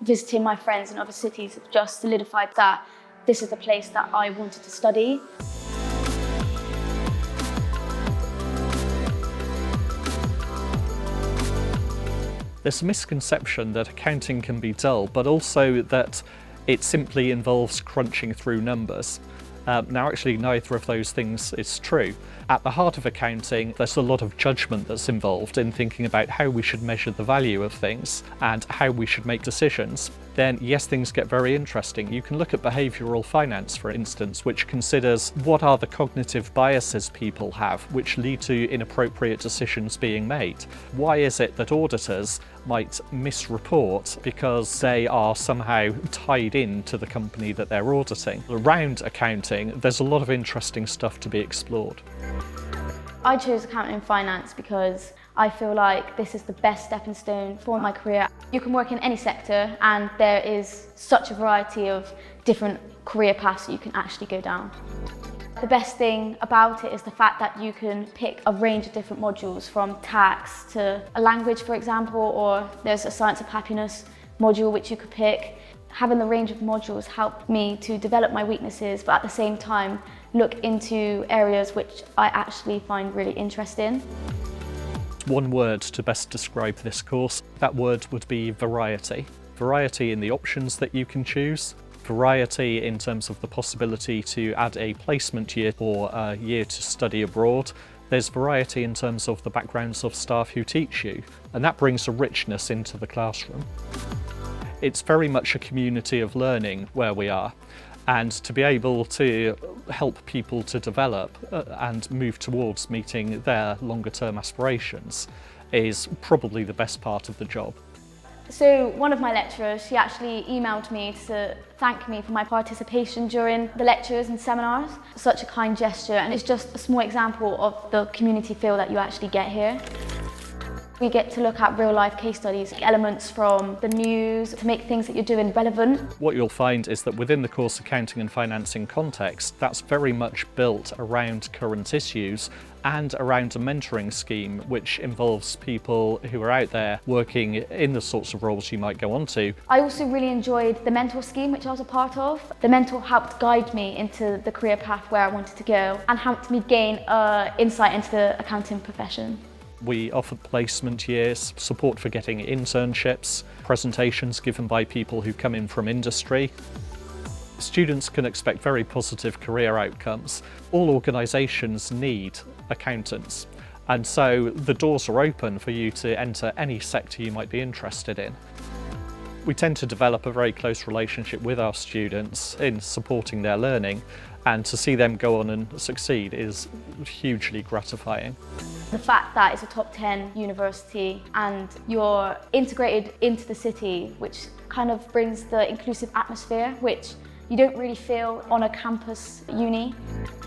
visiting my friends in other cities have just solidified that this is the place that I wanted to study. There's a misconception that accounting can be dull, but also that it simply involves crunching through numbers. Now actually neither of those things is true. At the heart of accounting, there's a lot of judgment that's involved in thinking about how we should measure the value of things and how we should make decisions. Then yes, things get very interesting. You can look at behavioural finance, for instance, which considers what are the cognitive biases people have which lead to inappropriate decisions being made. Why is it that auditors might misreport because they are somehow tied in to the company that they're auditing? Around accounting, there's a lot of interesting stuff to be explored. I chose accounting and finance because I feel like this is the best stepping stone for my career. You can work in any sector and there is such a variety of different career paths you can actually go down. The best thing about it is the fact that you can pick a range of different modules, from tax to a language, for example, or there's a science of happiness module which you could pick. Having the range of modules helped me to develop my weaknesses, but at the same time look into areas which I actually find really interesting. One word to best describe this course, that word would be variety. Variety in the options that you can choose, variety in terms of the possibility to add a placement year or a year to study abroad. There's variety in terms of the backgrounds of staff who teach you, and that brings a richness into the classroom. It's very much a community of learning where we are, and to be able to help people to develop and move towards meeting their longer term aspirations is probably the best part of the job. So one of my lecturers, she actually emailed me to thank me for my participation during the lectures and seminars. Such a kind gesture, and it's just a small example of the community feel that you actually get here. We get to look at real life case studies, elements from the news to make things that you're doing relevant. What you'll find is that within the course Accounting and Finance in Context, that's very much built around current issues and around a mentoring scheme which involves people who are out there working in the sorts of roles you might go on to. I also really enjoyed the mentor scheme which I was a part of. The mentor helped guide me into the career path where I wanted to go and helped me gain insight into the accounting profession. We offered placement years, support for getting internships, presentations given by people who come in from industry. Students can expect very positive career outcomes. All organisations need accountants, and so the doors are open for you to enter any sector you might be interested in. We tend to develop a very close relationship with our students in supporting their learning, and to see them go on and succeed is hugely gratifying. The fact that it's a top 10 university and you're integrated into the city, which kind of brings the inclusive atmosphere, which you don't really feel on a campus uni.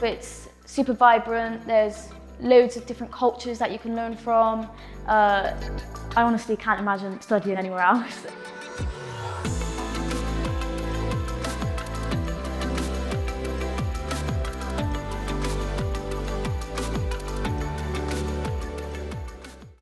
It's super vibrant, there's loads of different cultures that you can learn from. I honestly can't imagine studying anywhere else.